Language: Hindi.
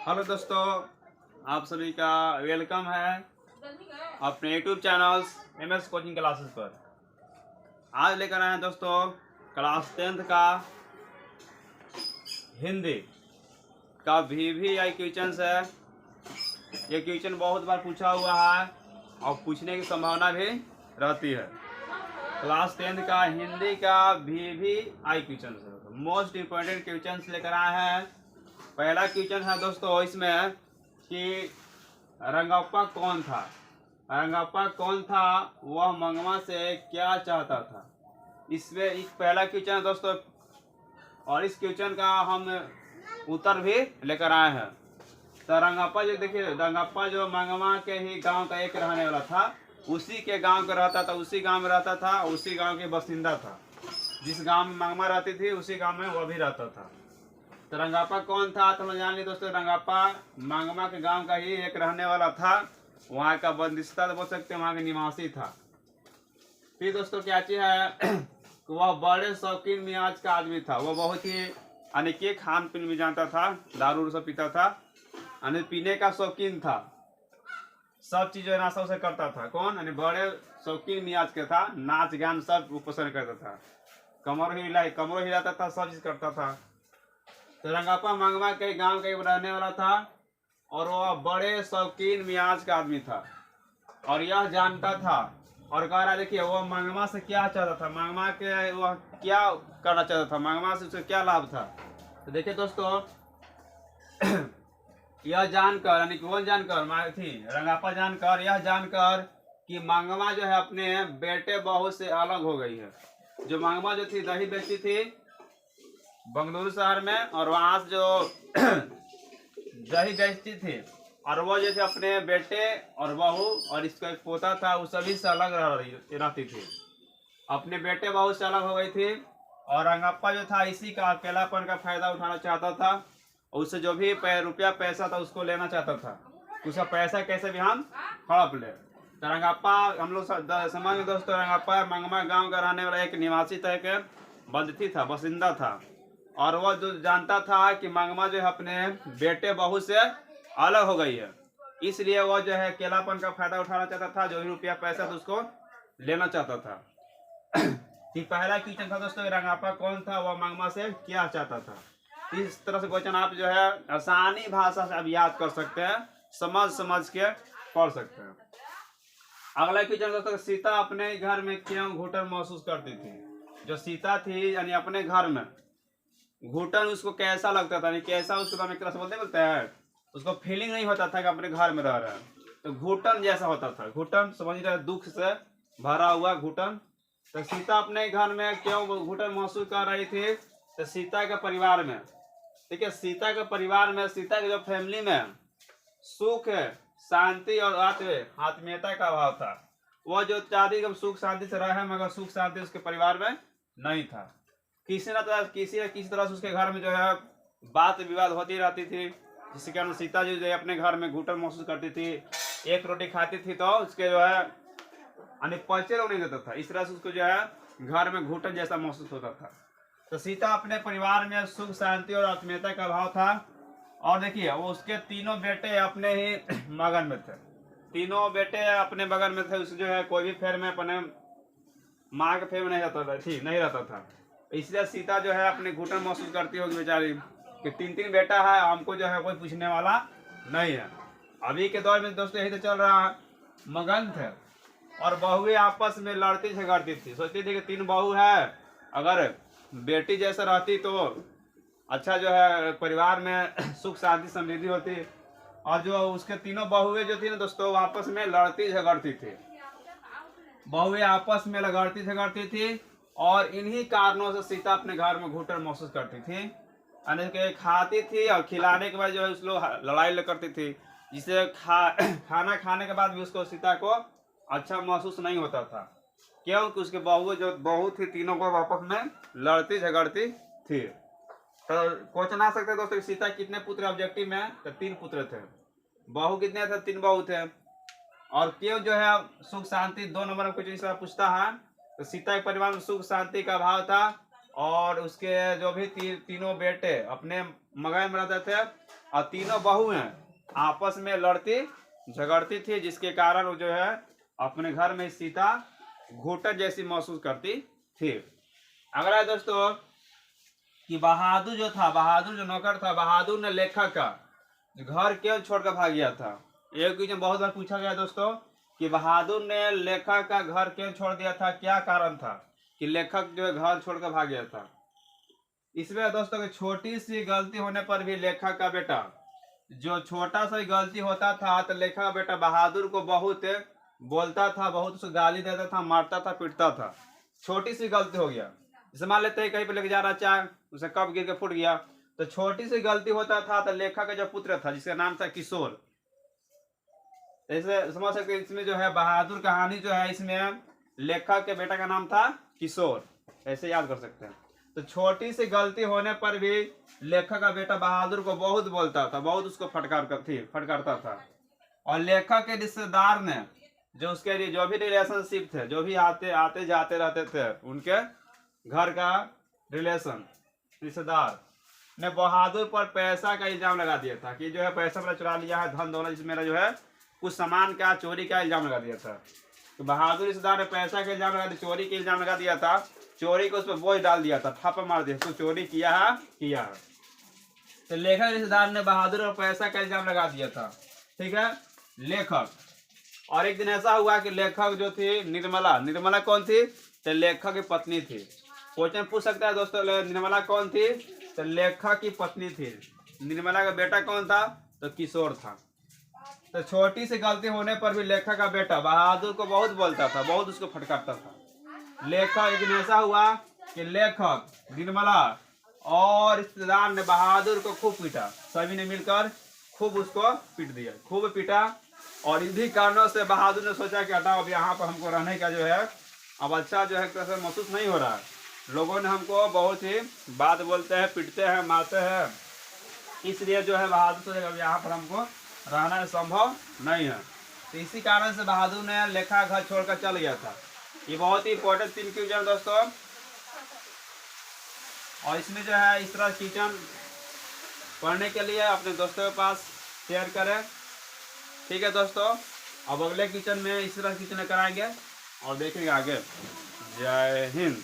हेलो दोस्तों, आप सभी का वेलकम है अपने YouTube channels MS coaching classes पर। आज लेकर आए हैं दोस्तों क्लास 10th का हिंदी का VVI क्वेश्चंस है। ये क्वेश्चन बहुत बार पूछा हुआ है और पूछने की संभावना भी रहती है। क्लास 10th का हिंदी का VVI क्वेश्चन है, मोस्ट इम्पोर्टेंट क्वेश्चंस लेकर आए हैं। पहला क्वेश्चन है दोस्तों इसमें कि रंगप्पा कौन था। रंगप्पा कौन था, वह मंगवा से क्या चाहता था। इसमें एक पहला क्वेश्चन है दोस्तों, और इस क्वेश्चन का हम उत्तर भी लेकर आए हैं। तो रंगप्पा जो देखिए, रंगप्पा जो मंगवा के ही गांव का एक रहने वाला था, उसी के गांव का रहता था, उसी गांव में रहता था, उसी गांव के बासिंदा था। जिस गांव में मंगवा रहती थी उसी गांव में वह भी रहता था। तो रंगप्पा कौन था तो हम जान लिए दोस्तों, रंगप्पा मंगमा के गांव का ही एक रहने वाला था, वहाँ का बंदिस्ता तो बोल सकते हैं, वहाँ का निवासी था। फिर दोस्तों क्या चीज है, वह बड़े शौकीन मियाज का आदमी था। वह बहुत ही अनेक खान पीन में जानता था, दारू सब पीता था, पीने का शौकीन था, सब चीज नाशा उसे करता था। कौन बड़े शौकीन मियाज के था, नाच गान सब पसंद करता था, कमर हिलाता था, सब चीज करता था। तो रंगप्पा मंगवा के गांव का रहने वाला था और वह बड़े शौकीन मियाज का आदमी था और यह जानता था और कह रहा, देखिए वह मंगवा से क्या चाहता था, मंगवा के वह क्या करना चाहता था, मंगवा से उसे क्या लाभ था। तो देखिए दोस्तों यह जानकर कौन जानकर थी, रंगप्पा जानकर, यह जानकर कि मंगवा जो है अपने बेटे बहू से अलग हो गई है। जो मंगवा जो थी दही बेचती थी बंगलुरु शहर में, और वहां से जो दही बेचती थी, और वो जो थे अपने बेटे और बहू और इसका एक पोता था, वो सभी से अलग रहती थी, अपने बेटे बहू से अलग हो गई थी। और रंगप्पा जो था इसी का अकेलापन का फायदा उठाना चाहता था, और उससे जो भी रुपया पैसा था उसको लेना चाहता था, उसका पैसा कैसे भी हम हड़प ले। तो रंगप्पा हम लोग समझ में दोस्तों, रंगप्पा मंगमा गाँव का रहने वाला एक निवासी था, एक बंदती था, बासिंदा था, और वह जो जानता था कि मंगमा जो है अपने बेटे बहू से अलग हो गई है, इसलिए वह जो है अकेलापन का फायदा उठाना चाहता था, जो भी रुपया पैसा था उसको लेना चाहता था। पहला क्वेश्चन था दोस्तों, रंगप्पा कौन था, वह मंगमा से क्या चाहता था। इस तरह से क्वेश्चन आप जो है आसानी भाषा से आप याद कर सकते हैं, समझ के पढ़ सकते हैं। अगला क्वेश्चन दोस्तों, सीता अपने घर में क्यों घुटन महसूस करती थी। जो सीता थी यानी अपने घर में घुटन उसको कैसा लगता था, कैसा उसको एक तरह से बोलते हैं, उसको फीलिंग नहीं होता था कि अपने घर में रह रहा है, तो घुटन जैसा होता था। घुटन समझ रहे, दुख से भरा हुआ घुटन। तो सीता अपने घर में क्यों घुटन महसूस कर रही थी, तो सीता के परिवार में, ठीक है, सीता के परिवार में, सीता के जो फैमिली में सुख शांति और आत्मीयता का अभाव था। वह जो चाहती कि सुख शांति से रहे, मगर सुख शांति उसके परिवार में नहीं था। किसी न किसी तरह से उसके घर में जो है बात विवाद होती रहती थी, जिसके कारण सीता जी जो है अपने घर में घुटन महसूस करती थी। एक रोटी खाती थी तो उसके जो है पचे लोग नहीं देता था, इस तरह से उसको जो है घर में घुटन जैसा महसूस होता था। तो सीता अपने परिवार में सुख शांति और आत्मीयता का अभाव था। और देखिए वो उसके तीनों बेटे अपने ही मगन में थे, तीनों बेटे अपने बगल में थे, उससे जो है कोई भी फेर में अपने माँ के फेर में नहीं रहता था। इसलिए सीता जो है अपने घुटन महसूस करती होगी बेचारी कि तीन बेटा है, हमको जो है कोई पूछने वाला नहीं है। अभी के दौर में दोस्तों यही तो चल रहा है, मगन थे और बहुएं आपस में लड़ती झगड़ती थी, सोचती थी कि तीन बहू है, अगर बेटी जैसा रहती तो अच्छा जो है परिवार में सुख शांति समृद्धि होती। और जो उसके तीनों बहुएं जो थी ना दोस्तों, आपस में लड़ती झगड़ती थी, बहुएं आपस में झगड़ती थी, और इन्हीं कारणों से सीता अपने घर में घुटन महसूस करती थी। खाती थी और खिलाने के बाद जो है उस लोग लड़ाई करती थी, जिससे खाना खाने के बाद भी उसको सीता को अच्छा महसूस नहीं होता था, क्योंकि उसके बहू थी, तीनों को आपस में लड़ती झगड़ती थी। तो क्वेश्चन आ सकते दोस्तों, सीता कितने पुत्र ऑब्जेक्टिव में, तो 3 पुत्र थे। बहू कितने थे, 3 बहू थे। और क्यों जो है सुख शांति 2 नंबर में क्वेश्चन पूछता है, तो सीता के परिवार में सुख शांति का अभाव था, और उसके जो भी तीनों बेटे अपने मगन में रहते थे, और तीनों बहू हैं आपस में लड़ती झगड़ती थी, जिसके कारण वो जो है अपने घर में सीता घुटन जैसी महसूस करती थी। अगला है दोस्तों कि बहादुर जो था, बहादुर जो नौकर था, बहादुर ने लेखक का घर क्यों छोड़कर भाग गया था। एक क्वेश्चन बहुत बार पूछा गया दोस्तों कि बहादुर ने लेखक का घर क्यों छोड़ दिया था, क्या कारण था कि लेखक जो है घर छोड़कर भाग गया था। इसमें दोस्तों की छोटी सी गलती होने पर भी लेखक का बेटा, जो छोटा सा गलती होता था तो लेखक का बेटा बहादुर को बहुत बोलता था, बहुत उसको गाली देता था, मारता था, पीटता था। छोटी सी गलती हो गया, जैसे मान लेते हैं कहीं पे लेके जा रहा चाय, उसे कप गिर के फूट गया, तो छोटी सी गलती होता था तो लेखक का जो पुत्र था जिसका नाम था किशोर, ऐसे समझ सकते। इसमें जो है बहादुर कहानी जो है इसमें लेखक के बेटा का नाम था किशोर, ऐसे याद कर सकते हैं। तो छोटी सी गलती होने पर भी लेखक का बेटा बहादुर को बहुत बोलता था, बहुत उसको फटकारता था। और लेखक के रिश्तेदार ने जो उसके लिए जो भी रिलेशनशिप थे, जो भी आते आते जाते रहते थे, उनके घर का रिश्तेदार ने बहादुर पर पैसा का इल्जाम लगा दिया था कि जो है पैसा मेरा चुरा लिया है, धन दौलत मेरा जो है कुछ सामान का चोरी का इल्जाम लगा दिया था। तो बहादुर रिश्तेदार ने पैसा का इल्जाम लगा दिया, चोरी का इल्जाम लगा दिया था, चोरी को उस पर बोझ डाल दिया था, थप्पड़ मार दिया, तो चोरी किया है। तो लेखक रिश्तेदार ने बहादुर पर पैसा का इल्जाम लगा दिया था, ठीक है, लेखक। और एक दिन ऐसा हुआ कि लेखक जो थी निर्मला कौन थी, तो लेखक की पत्नी थी। क्वेश्चन पूछ सकता है दोस्तों, निर्मला कौन थी, तो लेखक की पत्नी थी। निर्मला का बेटा कौन था, तो किशोर था। तो छोटी सी गलती होने पर भी लेखक का बेटा बहादुर को बहुत बोलता था, बहुत उसको फटकारता था। लेखक एक दिन ऐसा हुआ कि लेखक, निर्मला और रिश्तेदार ने बहादुर को खूब पीटा, सभी ने मिलकर खूब उसको पीट दिया, खूब पीटा। और इन्हीं कारणों से बहादुर ने सोचा कि हटाओ, अब यहाँ पर हमको रहने का जो है अब अच्छा जो है तरह महसूस नहीं हो रहा है, लोगों ने हमको बहुत ही बात बोलते हैं, पीटते हैं, मारते हैं, इसलिए जो है बहादुर सोचा अब यहाँ पर हमको रहना संभव नहीं है। तो इसी कारण से बहादुर ने लेखा घर छोड़कर चल गया था। ये बहुत ही इंपॉर्टेंट 3 क्वेश्चन दोस्तों, और इसमें जो है इस तरह क्वेश्चन पढ़ने के लिए अपने दोस्तों के पास शेयर करें, ठीक है दोस्तों। अब अगले क्वेश्चन में इस तरह क्वेश्चन कराएंगे और देखेंगे आगे। जय हिंद।